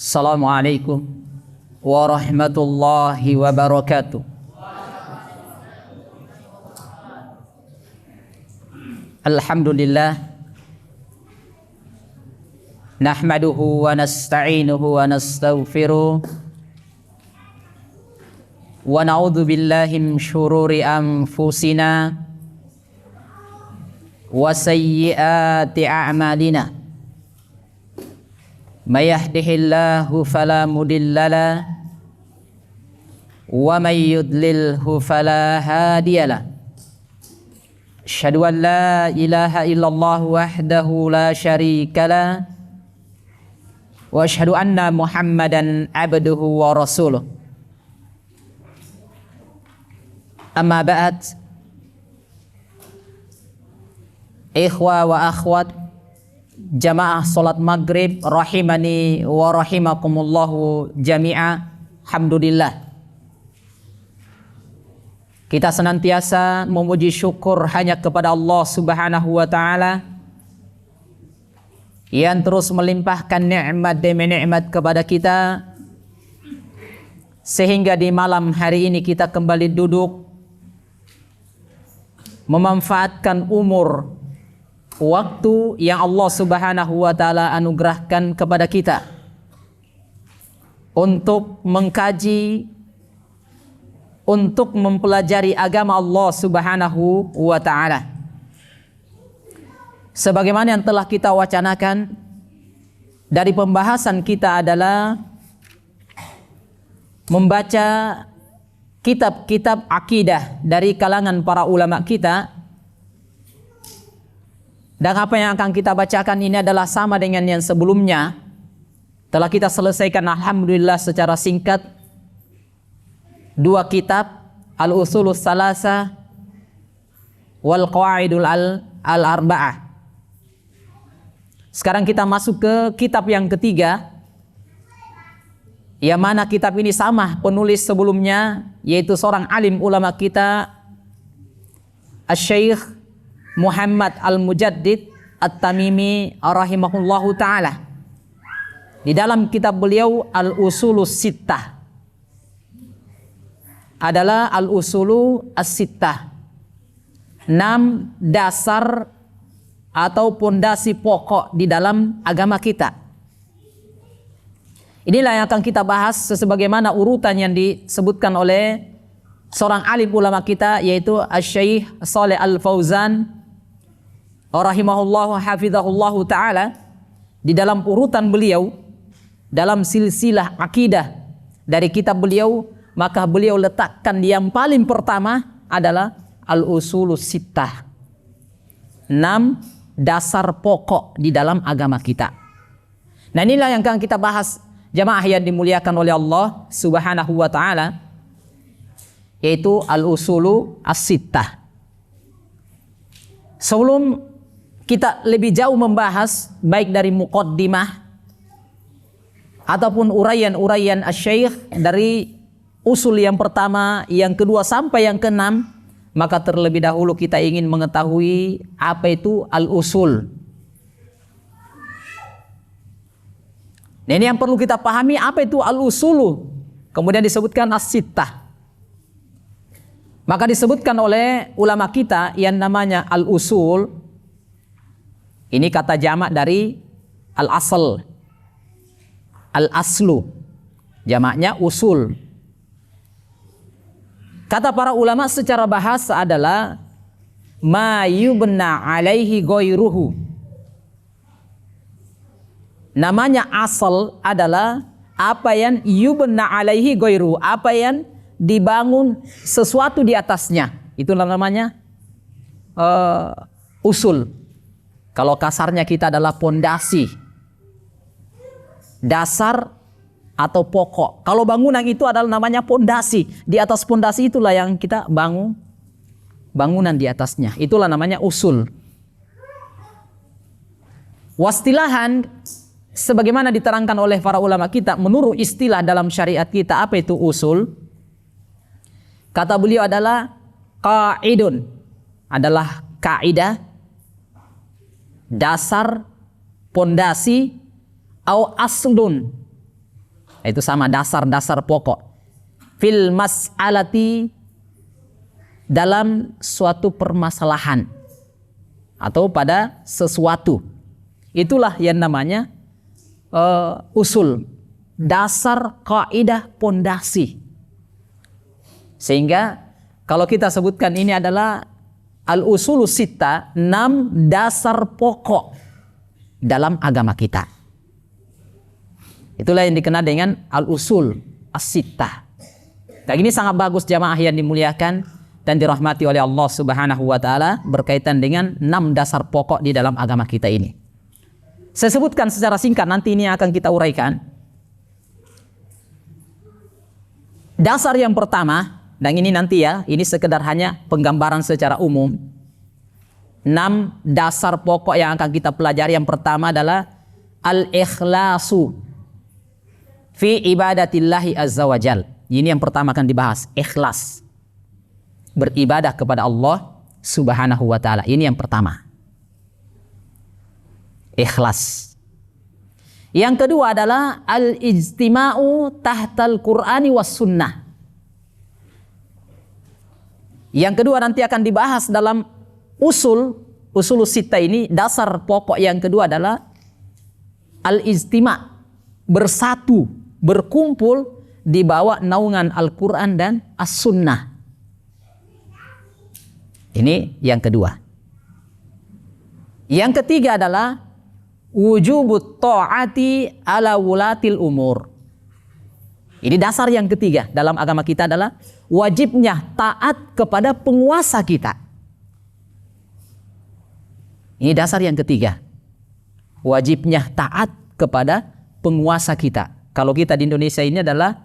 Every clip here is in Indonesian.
Assalamualaikum warahmatullahi wabarakatuh. Alhamdulillah, nahmaduhu wa nasta'inuhu wa nastaghfiruh wa na'udzu billahi min syururi anfusina wa sayyiati a'malina. May yahdihillahu fala mudhillalah wa may yudlilhu fala hadiyalah. Asyhadu an la ilaha illallah wahdahu la syarikalah wa asyhadu anna Muhammadan abduhu wa rasuluh. Amma ba'd. Ikhwa wa akhwat jamaah salat maghrib rahimani wa rahimakumullahu jami'a. Alhamdulillah, kita senantiasa memuji syukur hanya kepada Allah Subhanahu wa taala yang terus melimpahkan nikmat demi nikmat kepada kita, sehingga di malam hari ini kita kembali duduk memanfaatkan umur, waktu yang Allah Subhanahu wa taala anugerahkan kepada kita untuk mengkaji, untuk mempelajari agama Allah Subhanahu wa taala. Sebagaimana yang telah kita wacanakan, dari pembahasan kita adalah membaca kitab-kitab akidah dari kalangan para ulama kita. Dan apa yang akan kita bacakan ini adalah sama dengan yang sebelumnya. Telah kita selesaikan alhamdulillah secara singkat dua kitab, Al-Usulus Salasa wal Qawaidul Al-Arba'ah. Sekarang kita masuk ke kitab yang ketiga, yang mana kitab ini sama penulis sebelumnya, yaitu seorang alim ulama kita, Asy-Syaikh Muhammad Al-Mujaddid At-Tamimi rahimahullahu ta'ala. Di dalam kitab beliau Al-Usulus Sittah adalah Al-Usulu As-Sittah, 6 dasar atau pondasi pokok di dalam agama kita. Inilah yang akan kita bahas sebagaimana urutan yang disebutkan oleh seorang alim ulama kita, yaitu Asy-Syaikh Shalih Al-Fauzan rahimahullahu hafizahullahu ta'ala. Di dalam urutan beliau, dalam silsilah akidah dari kitab beliau, maka beliau letakkan yang paling pertama adalah Al-Usulus Sittah, 6 dasar pokok di dalam agama kita. Nah, inilah yang akan kita bahas jamaah yang dimuliakan oleh Allah Subhanahu wa ta'ala, yaitu Al-Usulu As-Sittah. Sebelum kita lebih jauh membahas baik dari muqaddimah ataupun uraian-uraian asy-syekh dari usul yang pertama, yang kedua sampai yang keenam, maka terlebih dahulu kita ingin mengetahui apa itu al-usul. Nah, ini yang perlu kita pahami, apa itu al-usulu. Kemudian disebutkan as-sittah. Maka disebutkan oleh ulama kita yang namanya al-usul. Ini kata jamak dari al-asl, al-aslu, jamaknya usul. Kata para ulama secara bahasa adalah ma yubna alaihi ghairuhu. Namanya asal adalah apa yang yubna alaihi ghairuhu, apa yang dibangun sesuatu di atasnya. Itulah namanya usul. Kalau kasarnya kita adalah pondasi, dasar atau pokok. Kalau bangunan itu adalah namanya pondasi. Di atas pondasi itulah yang kita bangun bangunan di atasnya. Itulah namanya usul. Wastilahan, sebagaimana diterangkan oleh para ulama kita, menurut istilah dalam syariat kita, apa itu usul? Kata beliau adalah qaidun, adalah kaidah, dasar, pondasi, au aslun, Itu sama dasar-dasar pokok. Fil mas'alati, dalam suatu permasalahan atau pada sesuatu. Itulah yang namanya usul, dasar, kaidah, pondasi. Sehingga kalau kita sebutkan ini adalah al-usulus sitta, 6 dasar pokok dalam agama kita. Itulah yang dikenal dengan al-usul as-sittah. Dan ini sangat bagus jamaah yang dimuliakan dan dirahmati oleh Allah Subhanahu wa taala, berkaitan dengan 6 dasar pokok di dalam agama kita ini. Saya sebutkan secara singkat, nanti ini akan kita uraikan. Dasar yang pertama, dan ini nanti ya, ini sekedar hanya penggambaran secara umum. 6 dasar pokok yang akan kita pelajari. Yang pertama adalah al-ikhlasu fi ibadatillahi azza wa jal. Ini yang pertama akan dibahas, ikhlas. Beribadah kepada Allah Subhanahu wa taala. Ini yang pertama. Ikhlas. Yang kedua adalah al-ijtima'u tahtal Qur'ani was sunnah. Yang kedua nanti akan dibahas dalam usul sittah ini. Dasar pokok yang kedua adalah al-ijtima', bersatu, berkumpul di bawah naungan Al-Quran dan As-Sunnah. Ini yang kedua. Yang ketiga adalah wujubut ta'ati ala wulatil umur. Ini dasar yang ketiga dalam agama kita adalah wajibnya taat kepada penguasa kita. Ini dasar yang ketiga. Wajibnya taat kepada penguasa kita. Kalau kita di Indonesia ini adalah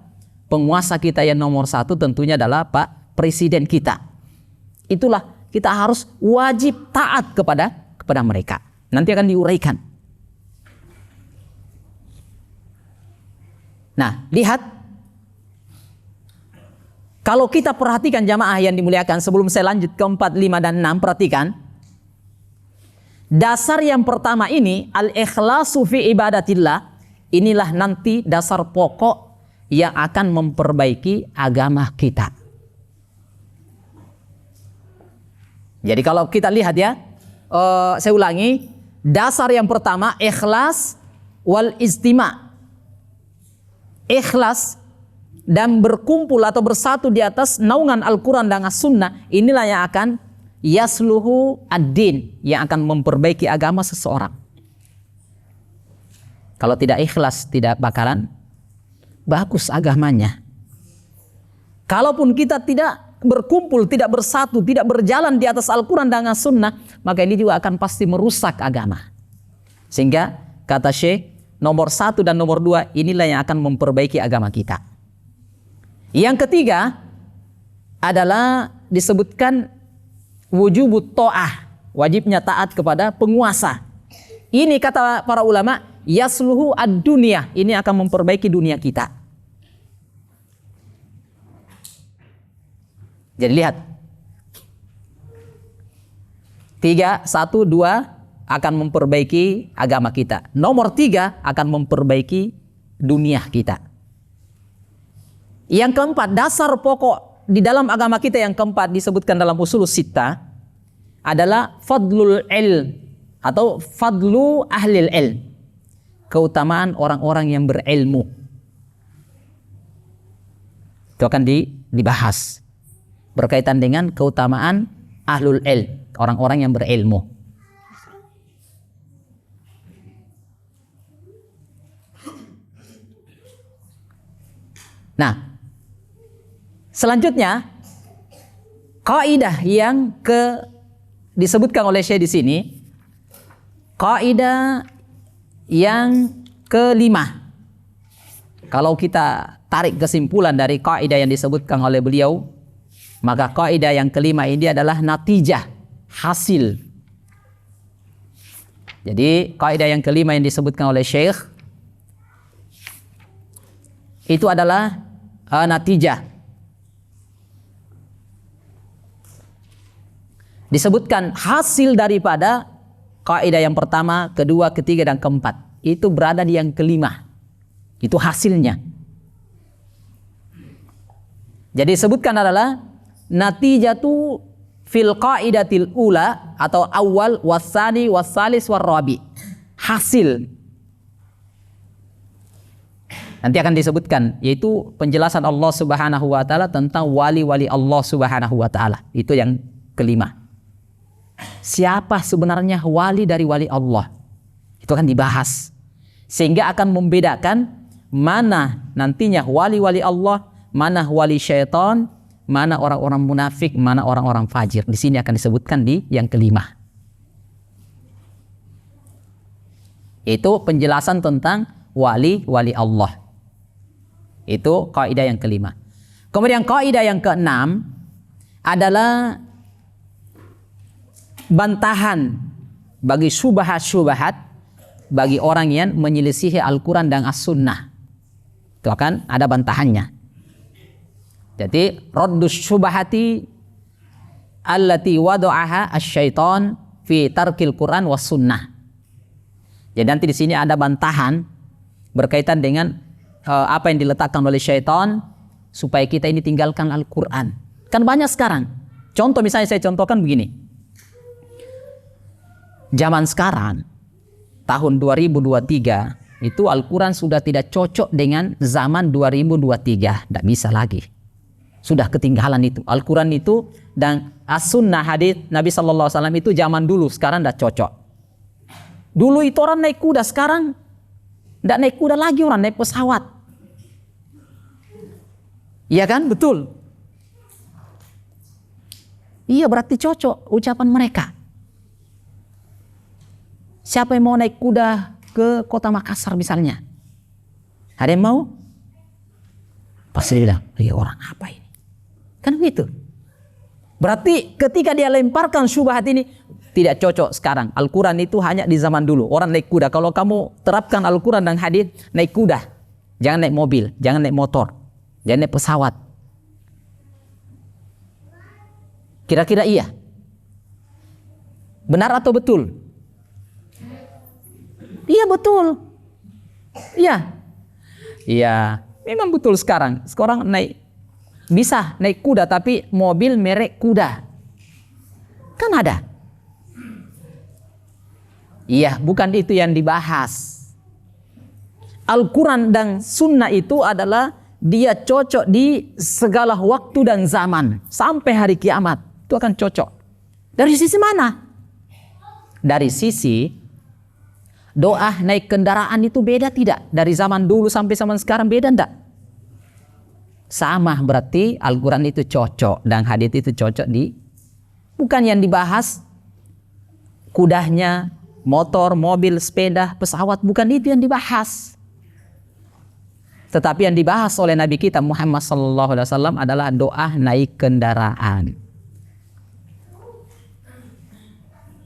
penguasa kita yang nomor 1 tentunya adalah Pak Presiden kita. Itulah kita harus wajib taat kepada mereka. Nanti akan diuraikan. Nah, lihat. Kalau kita perhatikan jamaah yang dimuliakan, sebelum saya lanjut ke 4, 5, dan 6, perhatikan. Dasar yang pertama ini, al-ikhlasu fi ibadatillah, inilah nanti dasar pokok yang akan memperbaiki agama kita. Jadi kalau kita lihat ya, saya ulangi, dasar yang pertama ikhlas wal istima'. Ikhlas dan berkumpul atau bersatu di atas naungan Al-Quran dan As-Sunnah, inilah yang akan yasluhu ad-din, yang akan memperbaiki agama seseorang. Kalau tidak ikhlas, tidak bakalan bagus agamanya. Kalaupun kita tidak berkumpul, tidak bersatu, tidak berjalan di atas Al-Quran dan As-Sunnah, maka ini juga akan pasti merusak agama. Sehingga kata Syekh, nomor 1 dan nomor 2 inilah yang akan memperbaiki agama kita. Yang ketiga adalah disebutkan wujubut ta'ah, wajibnya taat kepada penguasa. Ini kata para ulama, yasluhu ad-dunya, ini akan memperbaiki dunia kita. Jadi lihat, 3, 1, 2 akan memperbaiki agama kita. Nomor 3 akan memperbaiki dunia kita. Yang keempat, dasar pokok di dalam agama kita yang keempat disebutkan dalam usulus sittah adalah fadlul ilm atau fadlu ahlil ilm. Keutamaan orang-orang yang berilmu. Itu akan dibahas. Berkaitan dengan keutamaan ahlul ilm, orang-orang yang berilmu. Nah, selanjutnya kaidah yang disebutkan oleh Syekh di sini, kaidah yang kelima. Kalau kita tarik kesimpulan dari kaidah yang disebutkan oleh beliau, maka kaidah yang kelima ini adalah natijah, hasil. Jadi kaidah yang kelima yang disebutkan oleh Syekh itu adalah natijah. Disebutkan hasil daripada kaidah yang pertama, kedua, ketiga, dan keempat. Itu berada di yang kelima. Itu hasilnya. Jadi sebutkan adalah natijatu fil qaidatil ula atau awal wasani wasalis warrabi. Hasil. Nanti akan disebutkan, yaitu penjelasan Allah Subhanahu wa taala tentang wali-wali Allah Subhanahu wa taala. Itu yang kelima. Siapa sebenarnya wali dari wali Allah? Itu akan dibahas. Sehingga akan membedakan mana nantinya wali-wali Allah, mana wali syaitan, mana orang-orang munafik, mana orang-orang fajir. Di sini akan disebutkan di yang kelima. Itu penjelasan tentang wali-wali Allah. Itu kaidah yang kelima. Kemudian kaidah yang keenam adalah bantahan bagi syubhat-syubhat bagi orang yang menyelisihi Al-Quran dan As-Sunnah. Itu akan ada bantahannya. Jadi raddus syubhati allati wada'aha asy-syaitan fi tarkil Quran was sunnah. Jadi nanti di sini ada bantahan berkaitan dengan apa yang diletakkan oleh syaitan supaya kita ini tinggalkan Al-Quran. Kan banyak sekarang. Contoh misalnya saya contohkan begini. Zaman sekarang, tahun 2023, itu Al-Quran sudah tidak cocok dengan zaman 2023. Tidak bisa lagi. Sudah ketinggalan itu. Al-Quran itu dan As-Sunnah hadits Nabi SAW itu zaman dulu. Sekarang tidak cocok. Dulu itu orang naik kuda. Sekarang tidak naik kuda lagi, orang naik pesawat. Iya kan? Betul. Iya, berarti cocok ucapan mereka. Siapa yang mau naik kuda ke kota Makassar misalnya? Ada yang mau? Pasti bilang, iya orang apa ini? Kan begitu. Berarti ketika dia lemparkan syubhat ini, tidak cocok sekarang. Al-Quran itu hanya di zaman dulu. Orang naik kuda. Kalau kamu terapkan Al-Quran dan hadis, naik kuda. Jangan naik mobil, jangan naik motor, jangan naik pesawat. Kira-kira iya? Benar atau betul? Iya betul. Iya. Iya, memang betul sekarang. Sekarang bisa naik kuda tapi mobil merek kuda. Kan ada. Iya, bukan itu yang dibahas. Al-Quran dan Sunnah itu adalah dia cocok di segala waktu dan zaman. Sampai hari kiamat. Itu akan cocok. Dari sisi mana? Dari sisi doa naik kendaraan itu beda tidak? Dari zaman dulu sampai zaman sekarang beda enggak? Sama, berarti Al-Quran itu cocok dan hadits itu cocok di. Bukan yang dibahas kudanya, motor, mobil, sepeda, pesawat, bukan itu yang dibahas. Tetapi yang dibahas oleh Nabi kita Muhammad SAW adalah doa naik kendaraan.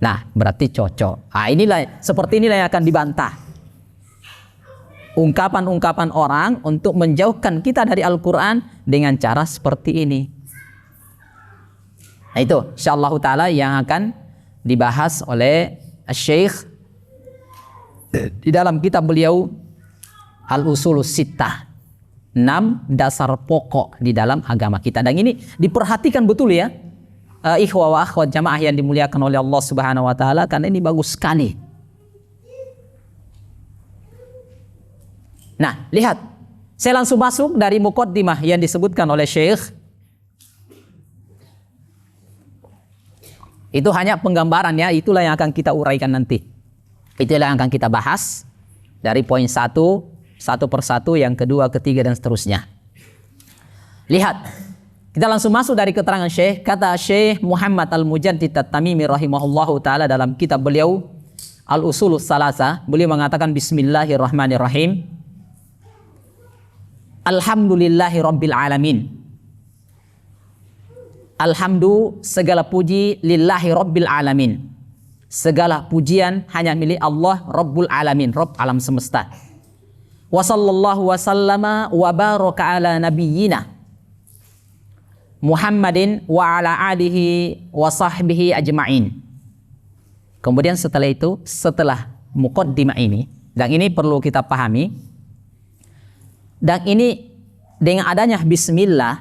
Nah, berarti cocok. Seperti inilah yang akan dibantah. Ungkapan-ungkapan orang untuk menjauhkan kita dari Al-Quran dengan cara seperti ini. Nah itu, insyaallah ta'ala yang akan dibahas oleh Syekh di dalam kitab beliau Al-Usulus Sittah, 6 dasar pokok di dalam agama kita. Dan ini diperhatikan betul ya, ikhwah wa akhwat jamaah yang dimuliakan oleh Allah Subhanahu wa taala, karena ini bagus sekali. Nah, lihat. Saya langsung masuk dari muqaddimah yang disebutkan oleh Syekh. Itu hanya penggambaran ya, itulah yang akan kita uraikan nanti. Itulah yang akan kita bahas dari poin 1, satu persatu, yang kedua, ketiga, dan seterusnya. Lihat, kita langsung masuk dari keterangan Syekh. Kata Syekh Muhammad Al-Mujaddid At-Tamimi rahimahullahu ta'ala dalam kitab beliau Al-Usulus Salasa, beliau mengatakan Bismillahirrahmanirrahim. Alhamdulillahi Rabbil Alamin. Alhamdu, segala puji, lillahi Rabbil Alamin. Segala pujian hanya milik Allah Rabbul Alamin, Rabb alam semesta. Wa sallallahu wa sallama wa baraka ala nabiyyina Muhammadin wa ala alihi wa sahbihi ajma'in. Kemudian setelah itu, setelah muqaddimah ini, dan ini perlu kita pahami, dan ini dengan adanya bismillah,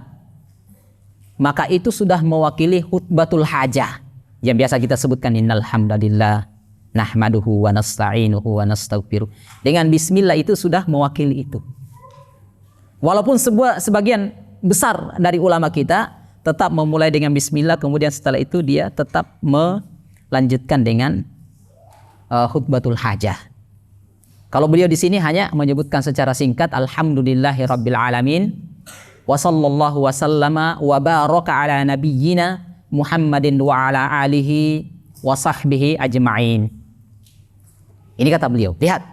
maka itu sudah mewakili khutbatul hajah yang biasa kita sebutkan, innal hamdalillah nahmaduhu wa nasta'inuhu wa nastaghfiruh. Dengan bismillah itu sudah mewakili itu. Walaupun sebagian besar dari ulama kita tetap memulai dengan bismillah, kemudian setelah itu dia tetap melanjutkan dengan khutbatul hajah. Kalau beliau di sini hanya menyebutkan secara singkat, alhamdulillahirabbil alamin wa sallallahu wa sallama wa baraka ala nabiyyina Muhammadin wa ala alihi wa sahbihi ajma'in. Ini kata beliau. Lihat.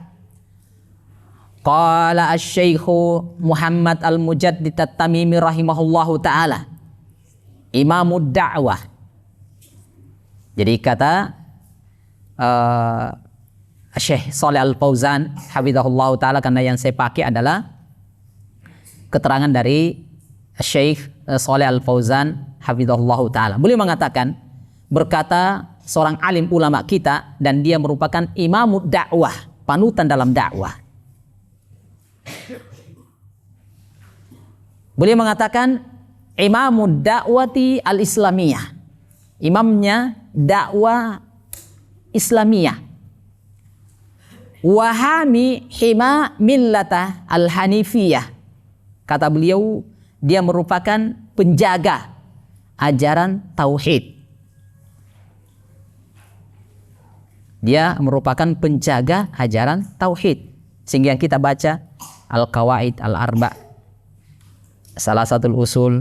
Qala asy-syaikhu Muhammad al-Mujaddid at-Tamimi rahimahullahu ta'ala, imamud da'wah. Jadi kata Syekh Shalih Al-Fauzan hafizahullahu ta'ala, karena yang saya pakai adalah keterangan dari Syekh Shalih Al-Fauzan hafizahullahu ta'ala. Beliau mengatakan, berkata seorang alim ulama kita, dan dia merupakan imamud dakwah, panutan dalam dakwah. Beliau mengatakan imamud dakwati al-islamiyah, imamnya dakwah Islamiyah. Wahami hima millata al-hanifiyah. Kata beliau, dia merupakan penjaga ajaran tauhid. Dia merupakan penjaga ajaran tauhid. Sehingga yang kita baca al-qawaid al-arba, salah satu usul,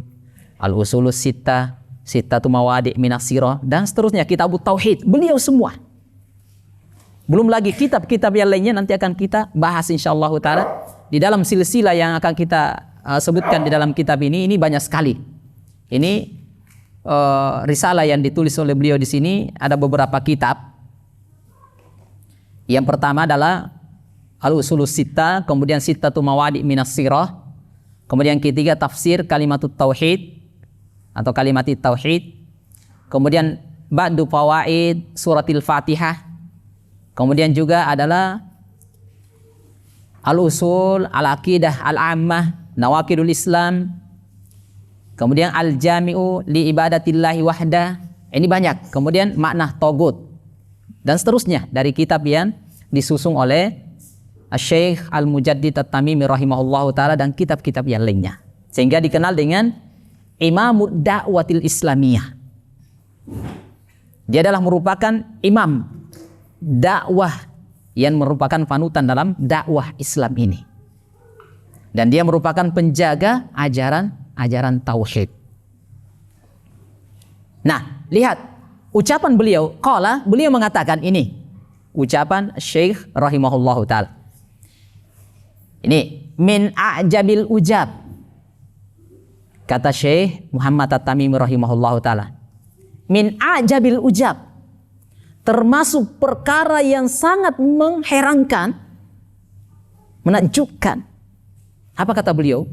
al-usulus sittah, sittatu mawadi' minas sirah, dan seterusnya, kitabut tauhid, beliau semua. Belum lagi kitab-kitab yang lainnya nanti akan kita bahas insyaallah ta'ala di dalam silsilah yang akan kita sebutkan di dalam kitab ini banyak sekali. Ini risalah yang ditulis oleh beliau di sini, ada beberapa kitab. Yang pertama adalah Al-Usulus Sittah, kemudian Sittatu Mawadi' Minas Sirah, kemudian ketiga tafsir Kalimatut Tauhid atau Kalimatit Tauhid, kemudian Ba'du Fawaid Suratil Fatihah, kemudian juga adalah Al-Usul Al-Aqidah Al-Ammah Nawaqidul Islam, kemudian Al-Jami'u li ibadatillahi wahda. Ini banyak. Kemudian Makna Togut dan seterusnya dari kitab yang disusun oleh Syekh Al-Mujaddid at-Tamimi rahimahullahu ta'ala dan kitab-kitab yang lainnya, sehingga dikenal dengan Imamud Da'watil Islamiyah. Dia adalah merupakan imam dakwah yang merupakan panutan dalam dakwah Islam ini, dan dia merupakan penjaga ajaran tauhid. Nah, lihat ucapan beliau. Qala, beliau mengatakan, ini ucapan Syekh rahimahullahu ta'ala. Ini min a'jabil ujab, kata Syekh Muhammad at-Tamimi rahimahullahu ta'ala. Min a'jabil ujab, termasuk perkara yang sangat mengherankan, menakjubkan. Apa kata beliau?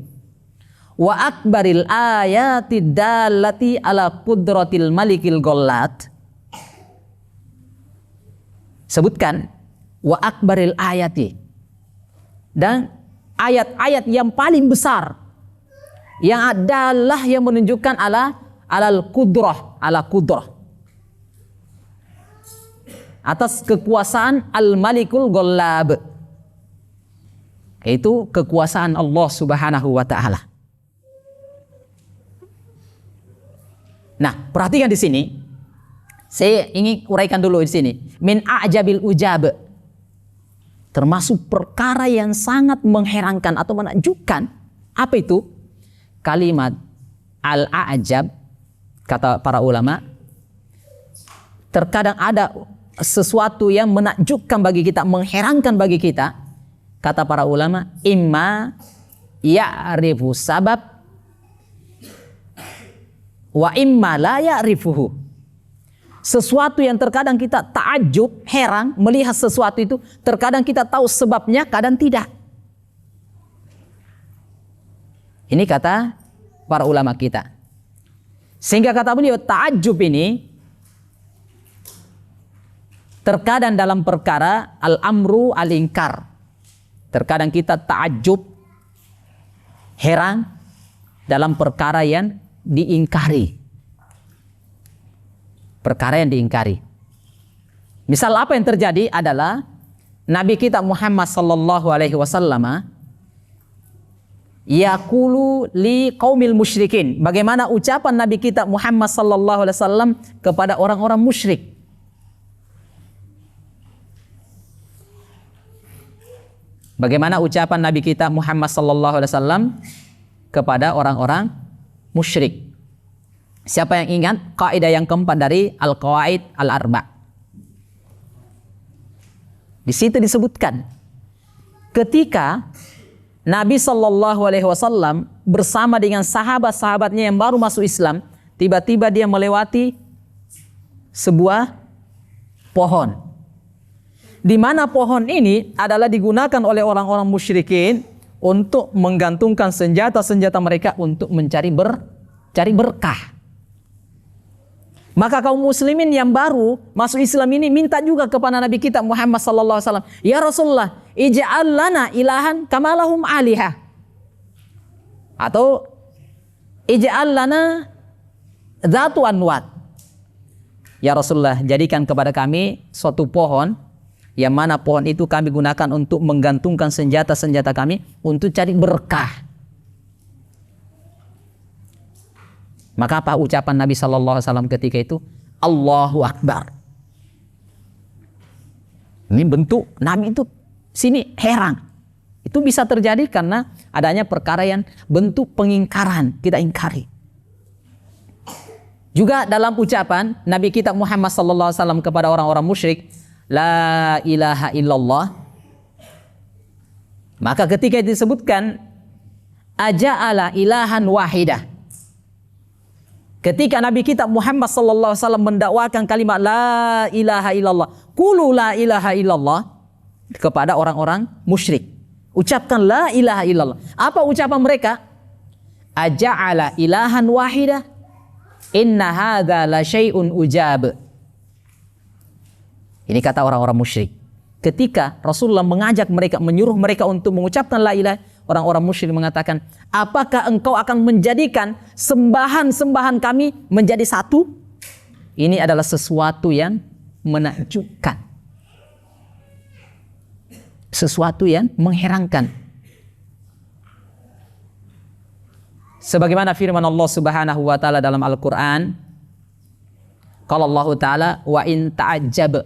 Wa akbaril ayati dallati ala qudratil malikil ghallat. Sebutkan wa akbaril ayati, dan ayat-ayat yang paling besar yang adalah yang menunjukkan alal qudrah, ala qudrah, atas kekuasaan al-malikul ghallab, yaitu kekuasaan Allah Subhanahu wa ta'ala. Nah, perhatikan di sini. Saya ingin uraikan dulu di sini. Min a'jabil ujab, termasuk perkara yang sangat mengherankan atau menakjubkan. Apa itu? Kalimat al-a'jab, kata para ulama, terkadang ada sesuatu yang menakjubkan bagi kita, mengherankan bagi kita. Kata para ulama, imma ya'rifu sabab wa imma la ya'rifuhu. Sesuatu yang terkadang kita ta'ajub, heran melihat sesuatu itu, terkadang kita tahu sebabnya, kadang tidak. Ini kata para ulama kita. Sehingga kata beliau, ta'ajub ini terkadang dalam perkara al-amru al-inkar. Terkadang kita ta'ajub, heran dalam perkara yang diingkari. Perkara yang diingkari. Misal apa yang terjadi adalah Nabi kita Muhammad sallallahu alaihi wasallam yaqulu li qaumil musyrikin. Bagaimana ucapan Nabi kita Muhammad sallallahu alaihi wasallam kepada orang-orang musyrik. Bagaimana ucapan Nabi kita Muhammad sallallahu alaihi wasallam kepada orang-orang musyrik. Siapa yang ingat kaidah yang keempat dari Al-Qawaid Al-Arba'? Di situ disebutkan ketika Nabi sallallahu alaihi wasallam bersama dengan sahabat-sahabatnya yang baru masuk Islam, tiba-tiba dia melewati sebuah pohon. Di mana pohon ini adalah digunakan oleh orang-orang musyrikin untuk menggantungkan senjata-senjata mereka untuk mencari berkah. Maka kaum muslimin yang baru masuk Islam ini minta juga kepada Nabi kita Muhammad sallallahu alaihi wasallam, "Ya Rasulullah, ij'al lana ilahan kama lahum alihah." Atau ij'al lana dzatu anwat. Ya Rasulullah, jadikan kepada kami suatu pohon yang mana pohon itu kami gunakan untuk menggantungkan senjata-senjata kami untuk cari berkah. Maka apa ucapan Nabi sallallahu alaihi wasallam ketika itu? Allahu Akbar. Ini bentuk Nabi itu sini heran. Itu bisa terjadi karena adanya perkara yang bentuk pengingkaran, kita ingkari. Juga dalam ucapan Nabi kita Muhammad sallallahu alaihi wasallam kepada orang-orang musyrik, la ilaha illallah. Maka ketika disebutkan aja'ala ilahan wahidah. Ketika Nabi kita Muhammad sallallahu alaihi wasallam mendakwakan kalimat la ilaha illallah, qulu la ilaha illallah kepada orang-orang musyrik. Ucapkan la ilaha illallah. Apa ucapan mereka? Aja'ala ilahan wahidah. Inna hadza la syai'un ujab. Ini kata orang-orang musyrik. Ketika Rasulullah mengajak mereka, menyuruh mereka untuk mengucapkan la ilaha, orang-orang musyrik mengatakan, apakah engkau akan menjadikan sembahan-sembahan kami menjadi satu? Ini adalah sesuatu yang menakjubkan. Sesuatu yang mengherankan. Sebagaimana firman Allah Subhanahu wa taala dalam Al-Qur'an, qala Allah taala wa in ta'ajjab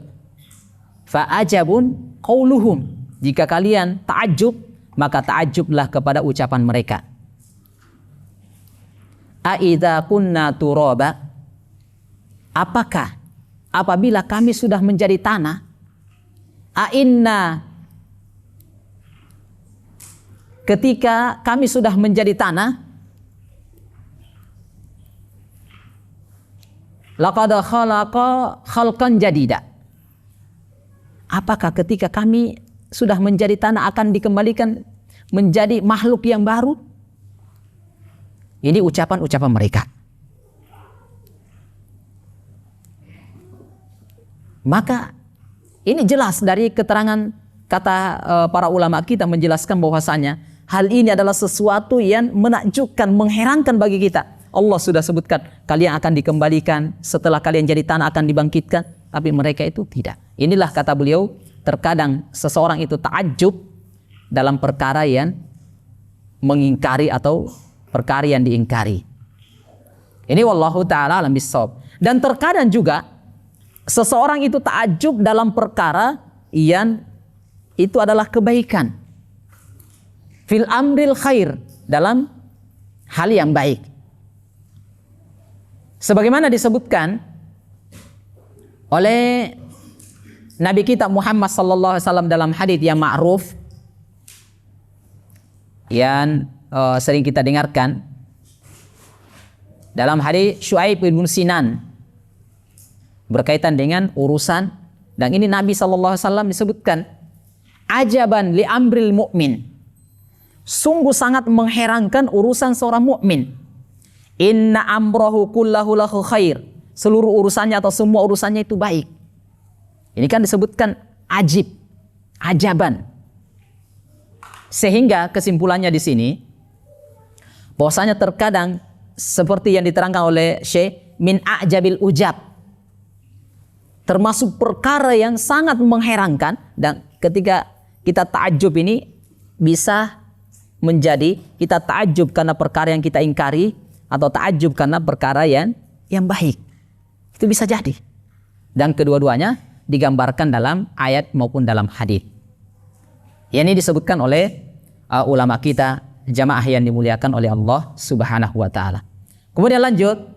fa ajabun qauluhum. Jika kalian ta'ajjub, maka ta'ajjublah kepada ucapan mereka. Aidza kunna turaba, apakah apabila kami sudah menjadi tanah, ainna, ketika kami sudah menjadi tanah, laqad khalaqa khalqan jadida, apakah ketika kami sudah menjadi tanah akan dikembalikan menjadi makhluk yang baru? Ini ucapan-ucapan mereka. Maka ini jelas dari keterangan kata para ulama kita menjelaskan bahwasanya hal ini adalah sesuatu yang menakjubkan, mengherankan bagi kita. Allah sudah sebutkan kalian akan dikembalikan, setelah kalian jadi tanah akan dibangkitkan, tapi mereka itu tidak. Inilah kata beliau, terkadang seseorang itu ta'ajjub dalam perkara yang mengingkari atau perkara yang diingkari. Ini wallahu ta'ala alam bissawab. Dan terkadang juga seseorang itu ta'ajjub dalam perkara yang itu adalah kebaikan. Fil amril khair, dalam hal yang baik. Sebagaimana disebutkan oleh Nabi kita Muhammad sallallahu alaihi wasallam dalam hadis yang ma'ruf yang sering kita dengarkan, dalam hadis Syuaib bin Sinan berkaitan dengan urusan, dan ini Nabi sallallahu alaihi wasallam disebutkan, ajaban li amril mu'min, sungguh sangat mengherankan urusan seorang mukmin. Inna amrahu kullahu lahu khair, seluruh urusannya atau semua urusannya itu baik. Ini kan disebutkan ajib, ajaban. Sehingga kesimpulannya di sini bahwasanya terkadang seperti yang diterangkan oleh Syekh, min a'jabil ujab. Termasuk perkara yang sangat mengherankan, dan ketika kita ta'ajub ini bisa menjadi kita ta'ajub karena perkara yang kita ingkari atau ta'ajub karena perkara yang baik. Itu bisa jadi. Dan kedua-duanya digambarkan dalam ayat maupun dalam hadis. Ini disebutkan oleh ulama kita, jamaah yang dimuliakan oleh Allah Subhanahu wa taala. Kemudian lanjut,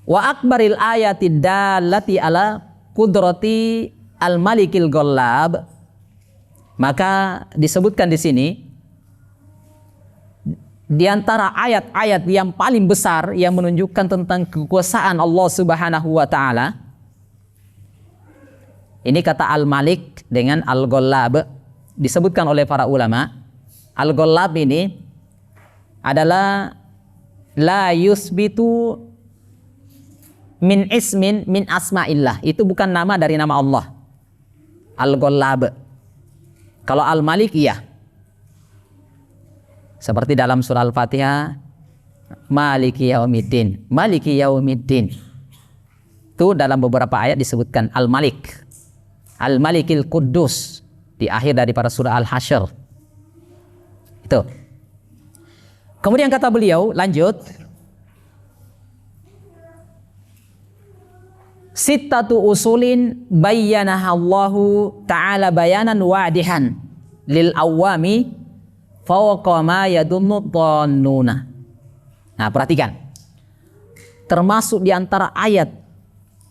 wa akbaril ayati dallati ala qudrati al-malikil ghallab. Maka disebutkan di sini di antara ayat-ayat yang paling besar yang menunjukkan tentang kekuasaan Allah Subhanahu wa taala. Ini kata al-malik dengan al-ghallab disebutkan oleh para ulama. Al-ghallab ini adalah la yusbitu min ismin min asma'illah. Itu bukan nama dari nama Allah. Al-ghallab. Kalau al-malik iya. Seperti dalam surah Al-Fatihah, Maliki yaumiddin. Maliki yaumiddin. Itu dalam beberapa ayat disebutkan al-malik. Al-malikil quddus di akhir daripada surah Al-Hasyr. Itu. Kemudian kata beliau, lanjut, sittatu usulin bayyanaha Allahu ta'ala bayanan wadihan lil awami fawqa ma yadunnu dhannuna. Nah, perhatikan. Termasuk di antara ayat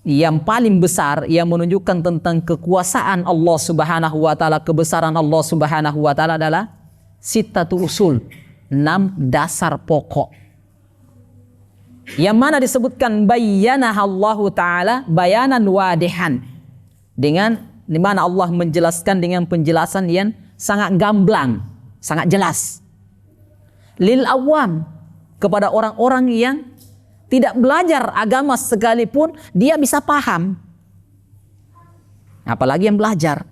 yang paling besar yang menunjukkan tentang kekuasaan Allah Subhanahu wa taala, kebesaran Allah Subhanahu wa taala adalah sittatu usul, 6 dasar pokok. Yang mana disebutkan bayyanaha Allahu taala bayanan wadihan, dengan di mana Allah menjelaskan dengan penjelasan yang sangat gamblang, sangat jelas. Lil awam, kepada orang-orang yang tidak belajar agama sekalipun dia bisa paham. Apalagi yang belajar.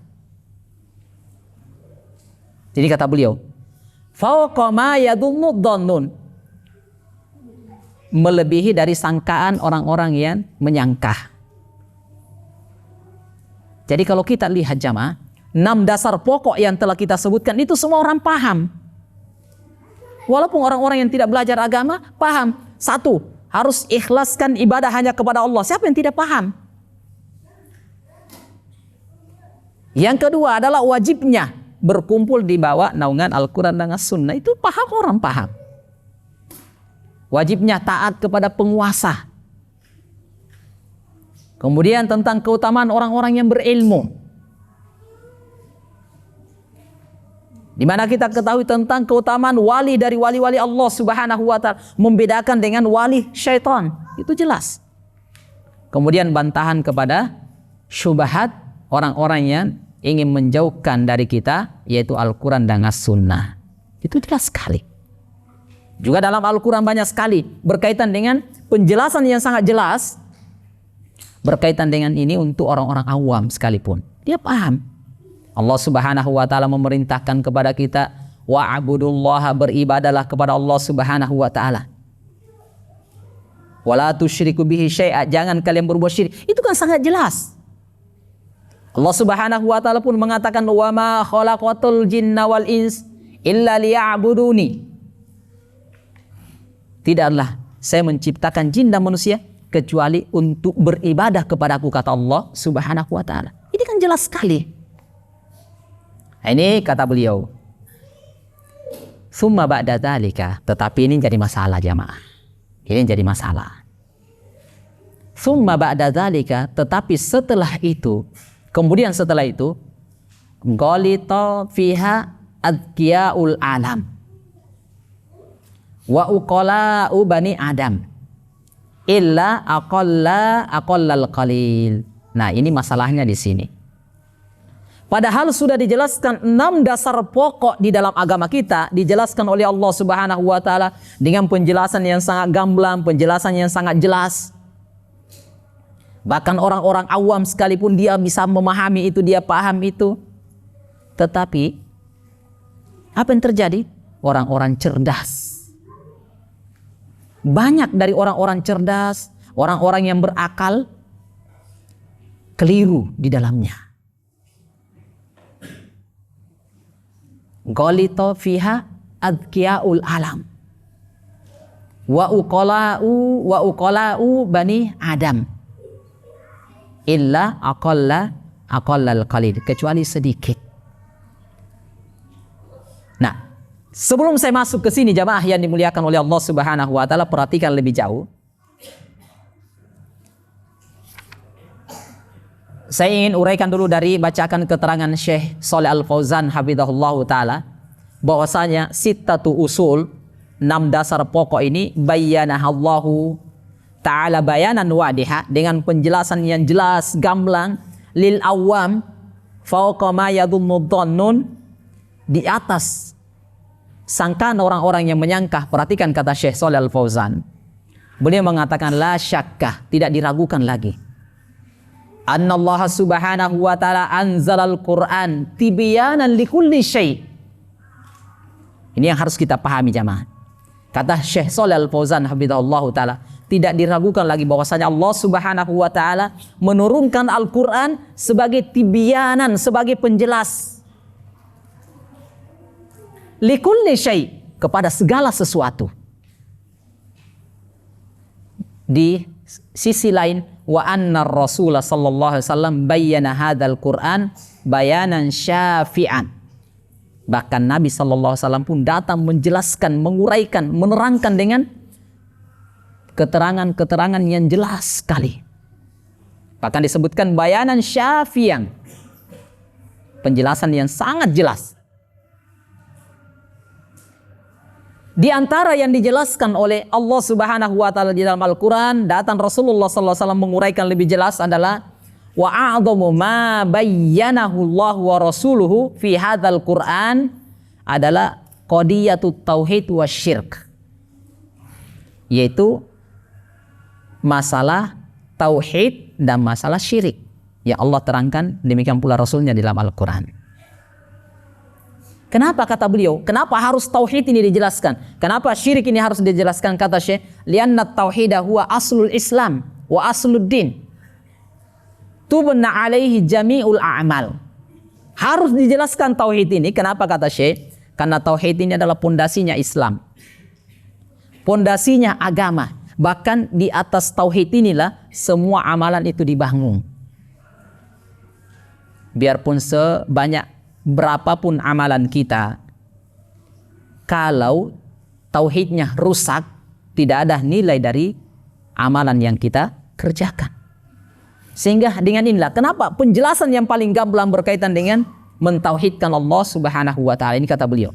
Jadi kata beliau, fawqa ma yadunnu dhannun, melebihi dari sangkaan orang-orang yang menyangka. Jadi kalau kita lihat jamaah, 6 dasar pokok yang telah kita sebutkan itu semua orang paham. Walaupun orang-orang yang tidak belajar agama paham. 1, harus ikhlaskan ibadah hanya kepada Allah. Siapa yang tidak paham? Yang kedua adalah wajibnya berkumpul di bawah naungan Al-Quran dan As-Sunnah. Itu paham, orang paham. Wajibnya taat kepada penguasa. Kemudian tentang keutamaan orang-orang yang berilmu, di mana kita ketahui tentang keutamaan wali dari wali-wali Allah Subhanahu wa taala, membedakan dengan wali syaitan, itu jelas. Kemudian bantahan kepada syubhat orang-orang yang ingin menjauhkan dari kita, yaitu Al-Quran dan As-Sunnah. Itu jelas sekali. Juga dalam Al-Quran banyak sekali berkaitan dengan penjelasan yang sangat jelas berkaitan dengan ini untuk orang-orang awam sekalipun. Dia paham. Allah Subhanahu wa taala memerintahkan kepada kita, wa'budullaha, beribadalah kepada Allah Subhanahu wa taala. Wala tusyriku bihi syai'a, jangan kalian berbuat syirik. Itu kan sangat jelas. Allah Subhanahu wa taala pun mengatakan, wa ma khalaqatul jinna wal ins illa liya'buduni. Tidaklah saya menciptakan jin dan manusia kecuali untuk beribadah kepadaku, kata Allah Subhanahu wa taala. Ini kan jelas sekali. Ini kata beliau, summa ba'da dzalika, tetapi ini jadi masalah jamaah. Ini jadi masalah. Summa ba'da dzalika, tetapi setelah itu, kemudian setelah itu, ghalita fiha adqiyaul alam wa uqala'u bani adam illa aqallal qalil. Nah, ini masalahnya di sini. Padahal sudah dijelaskan 6 dasar pokok di dalam agama kita, dijelaskan oleh Allah Subhanahu wa taala dengan penjelasan yang sangat gamblang, penjelasan yang sangat jelas. Bahkan orang-orang awam sekalipun dia bisa memahami itu, dia paham itu. Tetapi apa yang terjadi? Orang-orang cerdas banyak dari orang-orang cerdas, orang-orang yang berakal keliru di dalamnya. Ghalita fiha adkiyaul alam wa uqala'u bani Adam illa aqallal qalil, kecuali sedikit. Nah, sebelum saya masuk ke sini jamaah yang dimuliakan oleh Allah Subhanahu wa taala, perhatikan lebih jauh. Saya ingin uraikan dulu dari bacakan keterangan Syekh Shalih Al Fauzan hafizahullahu taala bahwasanya sittatu usul, 6 dasar pokok ini bayyanahallahu taala bayanan wadiha, dengan penjelasan yang jelas gamblang, lil awam fauqa ma yadhunnu dhannun, di atas sangkaan orang-orang yang menyangka. Perhatikan kata Syekh Shalih Al Fauzan, beliau mengatakan la syakkah, tidak diragukan lagi, annallaha subhanahu wa ta'ala anzalal Qur'an tibyanan likulli syai'. Ini yang harus kita pahami jamaah. Kata Syekh Shalih Al Fauzan hafizahullahu taala, tidak diragukan lagi bahwasanya Allah Subhanahu wa taala menurunkan Al-Qur'an sebagai tibyanan, sebagai penjelas, likulli syai', kepada segala sesuatu. Di sisi lain, wa anna Rasulullah sallallahu alaihi wasallam bayyana hadzal Qur'an bayanan syafi'an. Bahkan Nabi sallallahu alaihi wasallam pun datang menjelaskan, menguraikan, menerangkan dengan keterangan-keterangan yang jelas sekali. Bahkan disebutkan bayanan syafi'an, penjelasan yang sangat jelas. Di antara yang dijelaskan oleh Allah Subhanahu wa taala di dalam Al-Qur'an, datang Rasulullah sallallahu alaihi wasallam menguraikan lebih jelas adalah wa a'dhamu ma bayyanahu Allah wa rasuluhu fi hadzal Qur'an adalah qadiyatut tauhid wasyirk, yaitu masalah tauhid dan masalah syirik. Ya Allah terangkan, demikian pula Rasulnya di dalam Al-Qur'an. Kenapa kata beliau? Kenapa harus tauhid ini dijelaskan? Kenapa syirik ini harus dijelaskan? Kata Syekh, lianna tauhidah huwa aslul Islam wa aslud din. Tubna alaihi jami'ul a'mal. Harus dijelaskan tauhid ini. Kenapa kata Syekh? Karena tauhid ini adalah pondasinya Islam, pondasinya agama. Bahkan di atas tauhid inilah semua amalan itu dibangun. Biarpun sebanyak berapapun amalan kita, kalau tauhidnya rusak, tidak ada nilai dari amalan yang kita kerjakan. Sehingga dengan inilah kenapa penjelasan yang paling gamblang berkaitan dengan mentauhidkan Allah Subhanahu wa taala, ini kata beliau.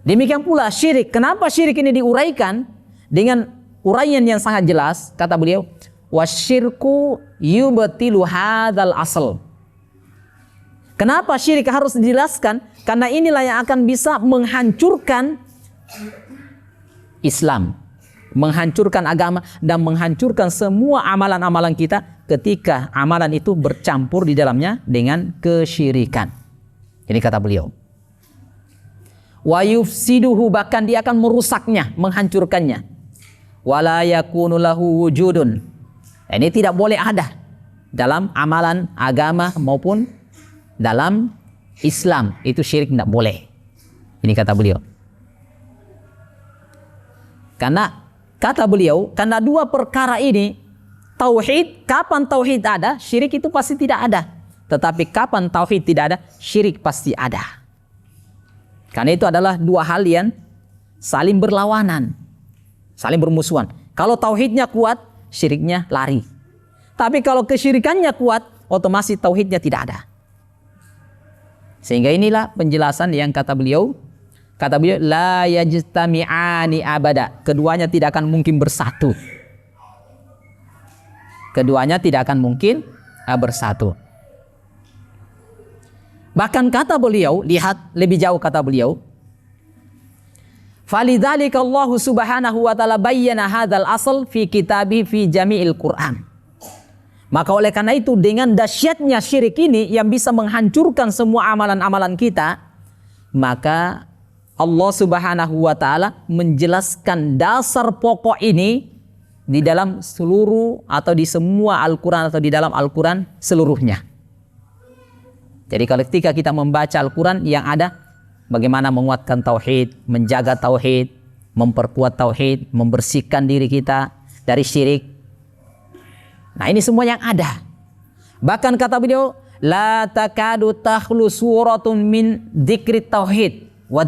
Demikian pula syirik. Kenapa syirik ini diuraikan dengan uraian yang sangat jelas? Kata beliau, wasyirku yubtilu hadzal asl. Kenapa syirik harus dijelaskan? Karena inilah yang akan bisa menghancurkan Islam, menghancurkan agama, dan menghancurkan semua amalan-amalan kita ketika amalan itu bercampur di dalamnya dengan kesyirikan. Ini kata beliau. Wa yufsiduhu, bahkan dia akan merusaknya, menghancurkannya. Wala yakunu lahu wujudun. Ini tidak boleh ada dalam amalan agama maupun dalam Islam, itu syirik tidak boleh. Ini kata beliau. Karena kata beliau, karena dua perkara ini, tauhid, kapan tauhid ada, syirik itu pasti tidak ada. Tetapi kapan tauhid tidak ada, syirik pasti ada. Karena itu adalah dua hal yang saling berlawanan, saling bermusuhan. Kalau tauhidnya kuat, syiriknya lari. Tapi kalau kesyirikannya kuat, otomatis tauhidnya tidak ada. Sehingga inilah penjelasan yang kata beliau la yajtami'ani abada. Keduanya tidak akan mungkin bersatu. Keduanya tidak akan mungkin bersatu. Bahkan kata beliau, lihat lebih jauh kata beliau, falidzalika Allah Subhanahu wa taala bayyana hadzal asl fi kitabihi fi jami'il Qur'an. Maka oleh karena itu, dengan dahsyatnya syirik ini yang bisa menghancurkan semua amalan-amalan kita, maka Allah Subhanahu wa taala menjelaskan dasar pokok ini di dalam seluruh atau di semua Al-Qur'an atau di dalam Al-Qur'an seluruhnya. Jadi ketika kita membaca Al-Qur'an yang ada bagaimana menguatkan tauhid, menjaga tauhid, memperkuat tauhid, membersihkan diri kita dari syirik. Nah, ini semua yang ada. Bahkan kata beliau, la takadu takhlu suratun min dzikri tauhid wa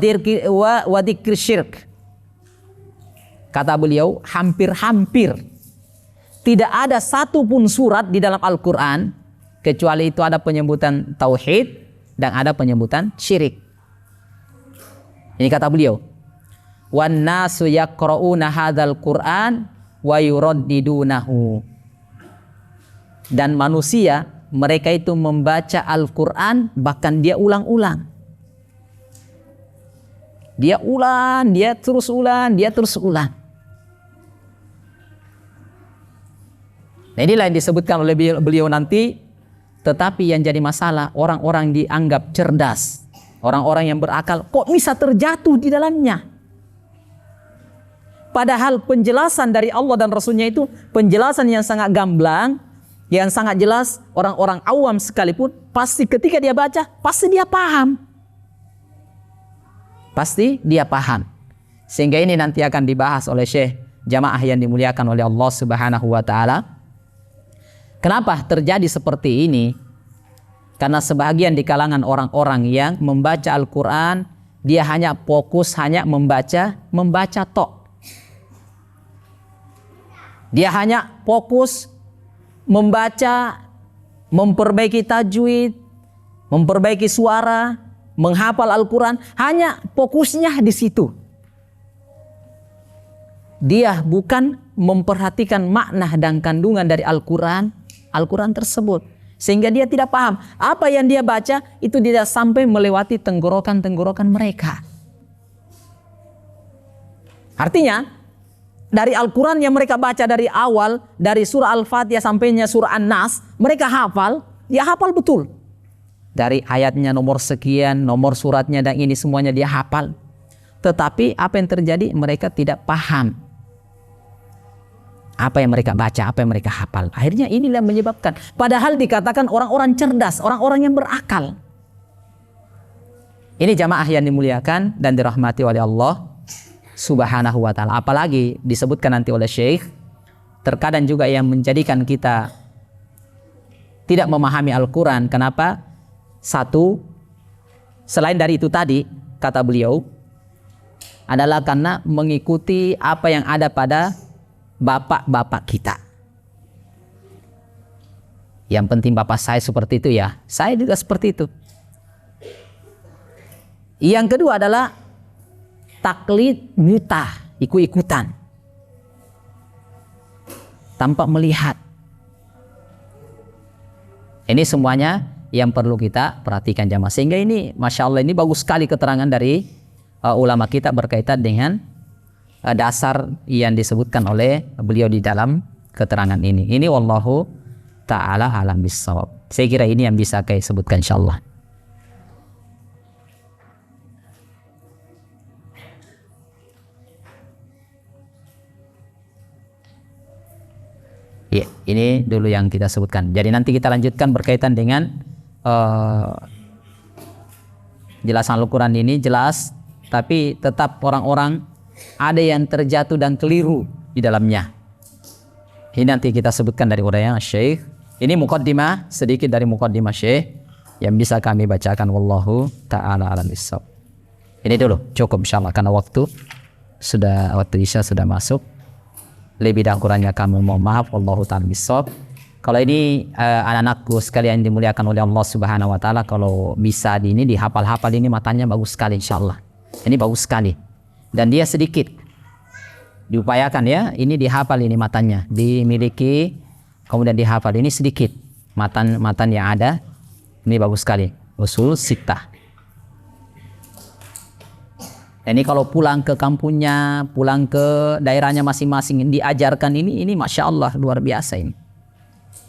dzikri syirk. Kata beliau, hampir-hampir tidak ada satupun surat di dalam Al-Quran kecuali itu ada penyebutan tauhid dan ada penyebutan syirik. Ini kata beliau, wan nasu yaqra'una hadzal Qur'an wa yuraddidunahu. Dan manusia mereka itu membaca Al-Quran bahkan dia ulang-ulang. Dia ulang, dia terus ulang, dia terus ulang. Nah, inilah yang disebutkan oleh beliau nanti. Tetapi yang jadi masalah, orang-orang dianggap cerdas, orang-orang yang berakal, kok bisa terjatuh di dalamnya? Padahal penjelasan dari Allah dan Rasulnya itu penjelasan yang sangat gamblang, yang sangat jelas. Orang-orang awam sekalipun pasti ketika dia baca, pasti dia paham. Pasti dia paham. Sehingga ini nanti akan dibahas oleh Syekh, jamaah yang dimuliakan oleh Allah Subhanahu wa taala. Kenapa terjadi seperti ini? Karena sebagian di kalangan orang-orang yang membaca Al-Quran, dia hanya fokus hanya membaca tok. Dia hanya fokus membaca, memperbaiki tajwid, memperbaiki suara, menghafal Al-Quran, hanya fokusnya di situ. Dia bukan memperhatikan makna dan kandungan dari Al-Quran tersebut. Sehingga dia tidak paham apa yang dia baca itu tidak sampai melewati tenggorokan-tenggorokan mereka. Artinya dari Al-Quran yang mereka baca dari awal, dari surah Al-Fatihah sampainya surah An-Nas, mereka hafal, dia hafal betul. Dari ayatnya nomor sekian, nomor suratnya dan ini semuanya dia hafal. Tetapi apa yang terjadi? Mereka tidak paham apa yang mereka baca, apa yang mereka hafal. Akhirnya inilah yang menyebabkan. Padahal dikatakan orang-orang cerdas, orang-orang yang berakal. Ini jamaah yang dimuliakan dan dirahmati oleh Allah Subhanahu wa ta'ala. Apalagi disebutkan nanti oleh Syekh, terkadang juga yang menjadikan kita tidak memahami Al-Quran. Kenapa? Satu, selain dari itu tadi, kata beliau, adalah karena mengikuti apa yang ada pada bapak-bapak kita. Yang penting bapak saya seperti itu ya, saya juga seperti itu. Yang kedua adalah taklid buta, ikut-ikutan tanpa melihat. Ini semuanya yang perlu kita perhatikan jamaah. Sehingga ini Masya Allah, ini bagus sekali keterangan dari ulama kita berkaitan dengan dasar yang disebutkan oleh beliau di dalam keterangan ini. Ini wallahu ta'ala alam bissawab. Saya kira ini yang bisa saya sebutkan insyaallah. Ya, ini dulu yang kita sebutkan. Jadi nanti kita lanjutkan berkaitan dengan jelasan Al-Quran ini jelas, tapi tetap orang-orang ada yang terjatuh dan keliru di dalamnya. Ini nanti kita sebutkan dari uraian Syekh. Ini muqaddimah, sedikit dari muqaddimah Syekh yang bisa kami bacakan. Wallahu ta'ala a'lam bissawab. Ini dulu cukup insyaallah karena waktu Isya sudah masuk. Lebih dan kurangnya kami mohon maaf. Wallahu ta'ala bissawab. Kalau ini anak-anakku sekalian dimuliakan oleh Allah Subhanahu wa taala, kalau bisa ini dihafal-hafal, ini matanya bagus sekali insyaallah. Ini bagus sekali. Dan dia sedikit diupayakan ya, ini dihafal, ini matanya dimiliki, kemudian dihafal, ini sedikit matan yang ada, ini bagus sekali, usul sittah. Ini kalau pulang ke kampungnya, pulang ke daerahnya masing-masing diajarkan ini Masya Allah luar biasa ini.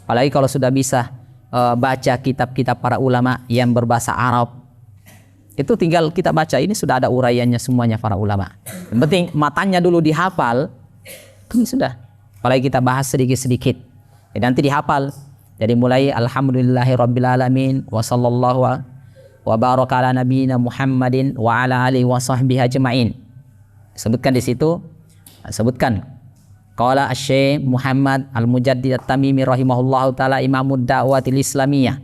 Apalagi kalau sudah bisa baca kitab-kitab para ulama yang berbahasa Arab, Itu tinggal kita baca, ini sudah ada uraiannya semuanya para ulama. Yang penting matanya dulu dihafal, ini sudah. Apalagi kita bahas sedikit-sedikit, nanti dihafal. Jadi mulai alhamdulillahirabbil alamin wa sallallahu wa baraka ala nabiyina Muhammadin wa ala alihi wa sahbihi ajmain. Sebutkan di situ, sebutkan qala asy-syekh Muhammad Al-Mujaddid At-Tamimi rahimahullahu taala imamud da'watil islamiyah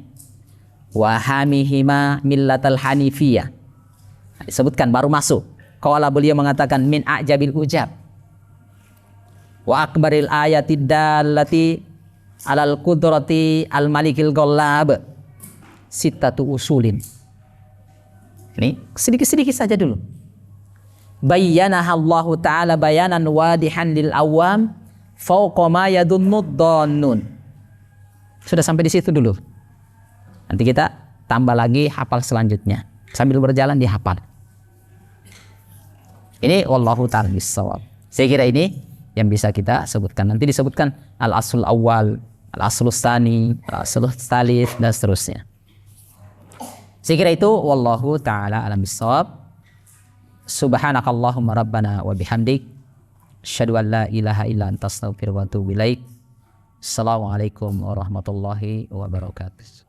wa hamihima millatal hanifiyah. Disebutkan baru masuk. Qala beliau mengatakan min ajabil ujab wa akbaril ayatid dallati alal qudrati al malikil ghallab sittatu usulin. Ini sedikit-sedikit saja dulu. Bayyanaha Allah taala bayanan wadihan lil awam fawqa ma yadunnud dhannun. Sudah sampai di situ dulu. Nanti kita tambah lagi hafal selanjutnya. Sambil berjalan dihafal. Ini wallahu ta'ala bissawab. Saya kira ini yang bisa kita sebutkan. Nanti disebutkan al-aslul awal, al-aslul tsani, al-aslul tsalits dan seterusnya. Saya kira itu wallahu ta'ala alam bissawab. Subhanakallahumma rabbana wa bihamdik asyhadu an la ilaha illa anta astaghfiruka wa atubu ilaik. Assalamualaikum warahmatullahi wabarakatuh.